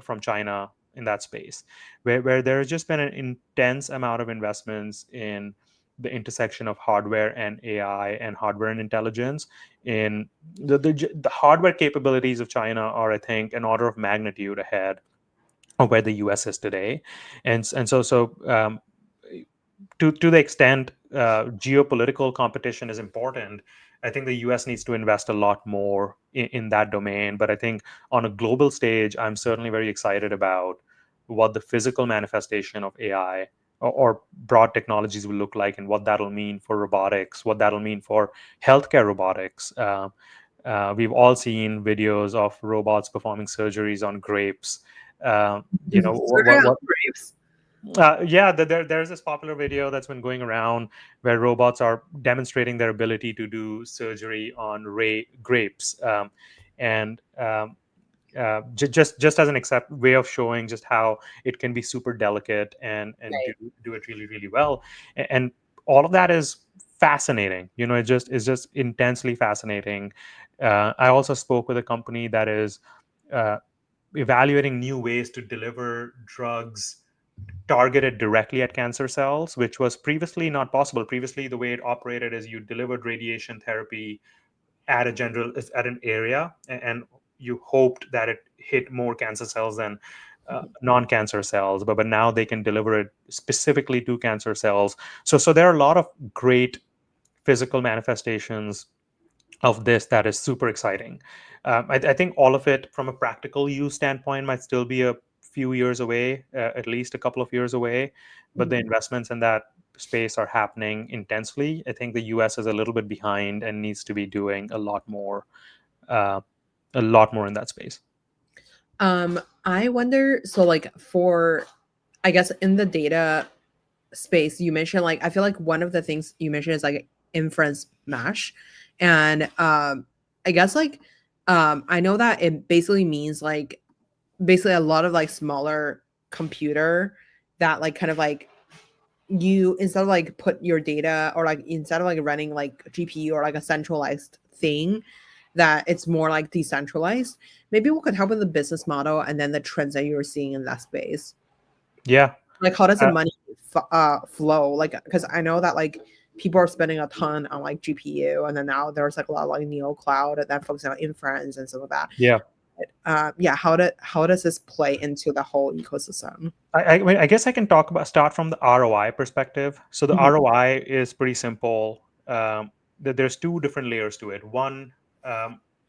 from China in that space, where there's just been an intense amount of investments in the intersection of hardware and AI and hardware and intelligence. In the hardware capabilities of China are, I think, an order of magnitude ahead of where the US is today. And so to the extent geopolitical competition is important, I think the US needs to invest a lot more in that domain. But I think on a global stage, I'm certainly very excited about what the physical manifestation of AI or broad technologies will look like, and what that'll mean for robotics, what that'll mean for healthcare robotics. We've all seen videos of robots performing surgeries on grapes. Surgery on grapes. Yeah, there's this popular video that's been going around where robots are demonstrating their ability to do surgery on grapes, and just as an way of showing just how it can be super delicate and Right. do it really really well, and all of that is fascinating. It just is just intensely fascinating. I also spoke with a company that is uh, evaluating new ways to deliver drugs targeted directly at cancer cells, which was previously not possible. Previously, the way it operated is you delivered radiation therapy at at an area, and you hoped that it hit more cancer cells than non-cancer cells. But now they can deliver it specifically to cancer cells. So there are a lot of great physical manifestations of this that is super exciting. I think all of it from a practical use standpoint might still be a few years away, at least a couple of years away, but the Mhm. investments in that space are happening intensely. I think the US is a little bit behind and needs to be doing uh, a lot more in that space. I wonder, so like for I guess in the data space, you mentioned like I feel like one of the things you mentioned is like inference mesh. And I guess like I know that it basically means like basically a lot of like smaller computer that like kind of like you instead of like put your data or like instead of like running like GPU or like a centralized thing, that it's more like decentralized. Maybe we could help with the business model and then the trends that you're seeing in that space. Yeah. Like how does the Uh, money flow? Like because I know that like people are spending a ton on like GPU, and then now there's like a lot of like neo cloud that focuses on inference and stuff like that. yeah. Yeah, how does this play into the whole ecosystem? I guess I can start from the ROI perspective. So the Mhm, ROI is pretty simple. There's two different layers to it. One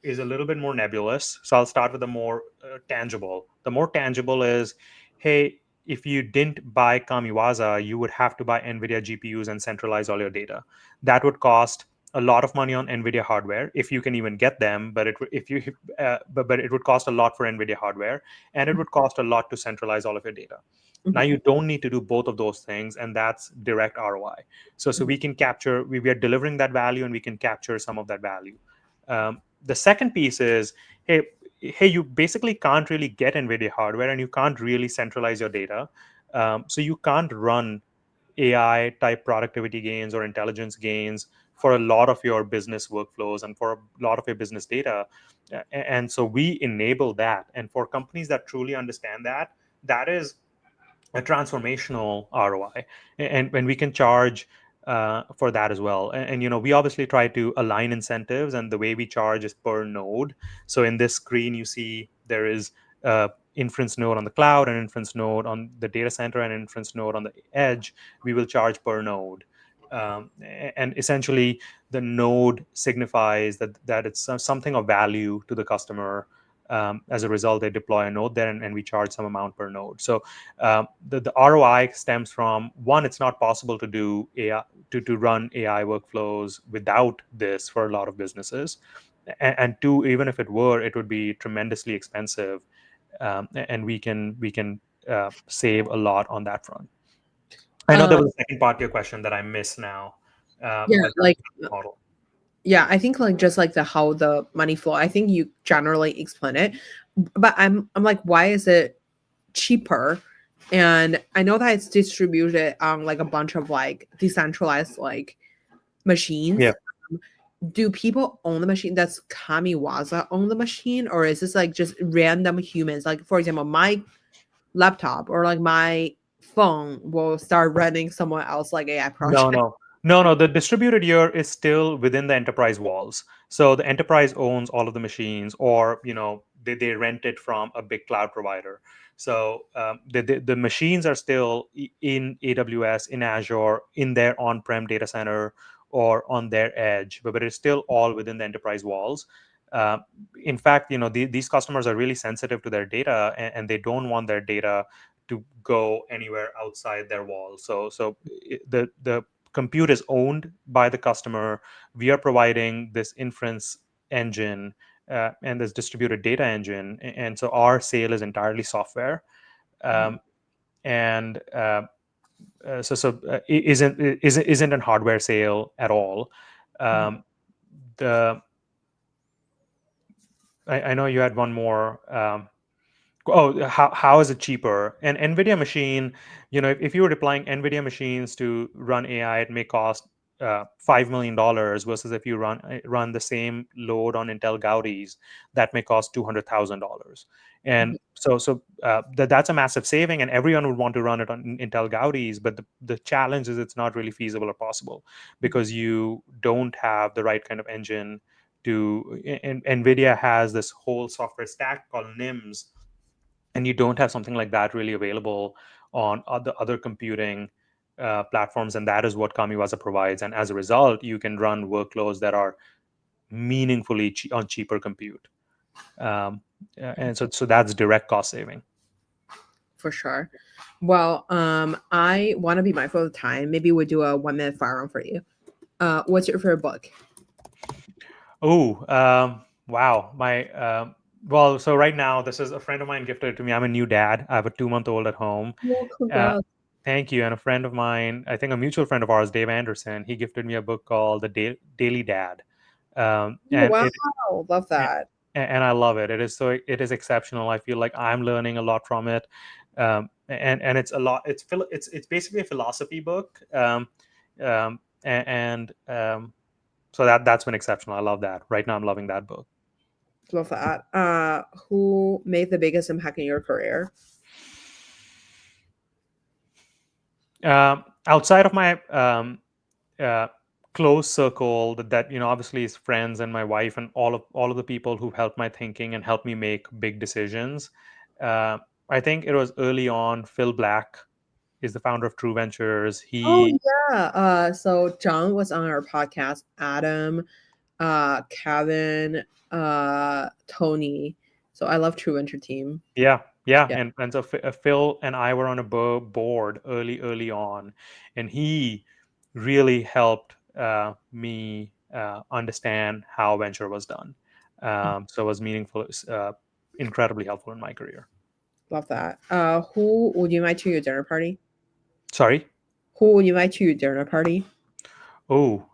is a little bit more nebulous. So I'll start with the more tangible. The more tangible is, hey, if you didn't buy Kamiwaza, you would have to buy NVIDIA GPUs and centralize all your data. That would cost a lot of money on NVIDIA hardware, if you can even get them. But but it would cost a lot for NVIDIA hardware, and it would cost a lot to centralize all of your data. Now mhm, you don't need to do both of those things, and that's direct ROI. So mhm, we can capture, we are delivering that value, and we can capture some of that value. The second piece is, hey, you basically can't really get NVIDIA hardware, and you can't really centralize your data. So you can't run AI type productivity gains or intelligence gains for a lot of your business workflows and for a lot of your business data. And so we enable that. And for companies that truly understand that, that is a transformational ROI, and when we can charge for that as well. We obviously try to align incentives, and the way we charge is per node. So in this screen, you see there is a inference node on the cloud, an inference node on the data center, and an inference node on the edge. We will charge per node. And essentially, the node signifies that it's something of value to the customer. As a result, they deploy a node there, and we charge some amount per node. So the ROI stems from, one, it's not possible to do AI, to run AI workflows without this for a lot of businesses, and two, even if it were, it would be tremendously expensive, and we can save a lot on that front. I know there um, was a second part to your question that I miss now, yeah, but that's like the model. yeah, I think like just like the how the money flow. I think you generally explain it, but I'm like, why is it cheaper? And I know that it's distributed on like a bunch of like decentralized like Yeah. machines. Do people own the machine? Does Kamiwaza own the machine, or is this like just random humans? Like for example, my laptop or like my phone will start running someone else like AI No, project. no, no, no. The distributed year is still within the enterprise walls. So the enterprise owns all of the machines, or they rent it from a big cloud provider. So the machines are still in AWS, in Azure, in their on-prem data center, or on their edge, but it's still all within the enterprise walls. Uh, in fact, these customers are really sensitive to their data, and they don't want their data to go anywhere outside their walls. So the compute is owned by the customer. We are providing this inference engine and this distributed data engine, and so our sale is entirely software. Mhm. um, and it isn't a hardware sale at all. Mhm. um, the I know you had one more. Oh, how is it cheaper? An NVIDIA machine, if you were deploying NVIDIA machines to run AI, it may cost $5 million, versus if you run the same load on Intel Gaudis, that may cost $200,000. And Mhm. that's a massive saving, and everyone would want to run it on Intel Gaudis. But the challenge is it's not really feasible or possible, Mhm. because you don't have the right kind of engine and NVIDIA has this whole software stack called NIMS, and you don't have something like that really available on other computing platforms, and that is what Kamiwaza provides. And as a result, you can run workloads that are meaningfully on cheaper compute. um, and so that's direct cost saving. For sure. Well, I want to be mindful of time. Maybe we'll do a 1 minute fire round for you. What's your favorite book? Oh, wow. Well, so right now, this is a friend of mine gifted it to me. I'm a new dad. I have a 2-month old at home. Well, uh, congrats. Thank you. And a friend of mine, I think a mutual friend of ours, Dave Anderson, he gifted me a book called Daily Dad. Oh, And it wow. Love that. and I love it. It is exceptional. I feel like I'm learning a lot from it. And it's a lot. It's basically a philosophy book. And So that's been exceptional. I love that. Right now, I'm loving that book. Love that. Who made the biggest impact in your career? Outside of my uh, close circle, that obviously is friends and my wife and all of the people who helped my thinking and helped me make big decisions. uh, I think it was early on. Phil Black is the founder of True Ventures. Oh He yeah. So John was on our podcast. Adam, Kevin, Tony. So I love True Venture Team. Yeah, Yeah. and so Phil and I were on a board early on, and he really helped me understand how venture was done. So it was meaningful, incredibly helpful in my career. Love that. Who would you invite to your dinner party? Sorry. Who would you invite to your dinner party? Oh,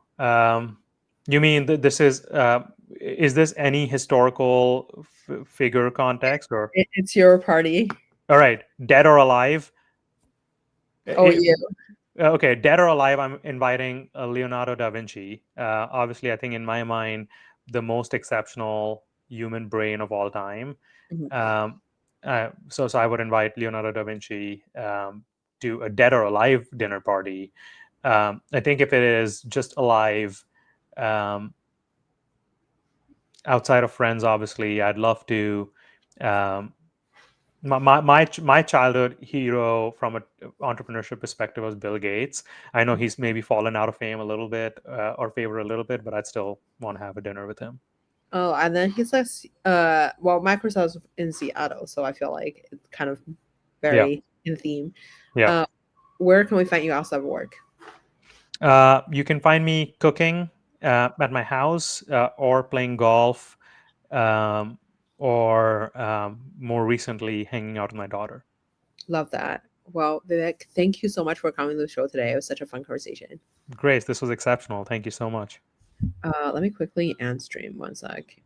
you mean that is this any historical figure context, or It's your party. all right, dead or alive? Oh, It, yeah. okay, dead or alive, I'm inviting Leonardo da Vinci. Obviously, I think in my mind, the most exceptional human brain of all time. Mhm. Um, so I would invite Leonardo da Vinci to a dead or alive dinner party. I think if it is just alive, um, outside of friends, obviously, I'd love to. Um, my childhood hero from an entrepreneurship perspective was Bill Gates. I know he's maybe fallen out of fame a little bit, or favor a little bit, but I'd still want to have a dinner with him. Oh, and then he's like, well, Microsoft's in Seattle, so I feel like it's kind of Yeah, very in theme. yeah. Uh, where can we find you outside of work? You can find me cooking at my house, or playing golf, um, or more recently hanging out with my daughter. Love that. Well, Vivek, thank you so much for coming to the show today. It was such a fun conversation. Grace, this was exceptional. Thank you so much. Let me quickly end stream 1 sec.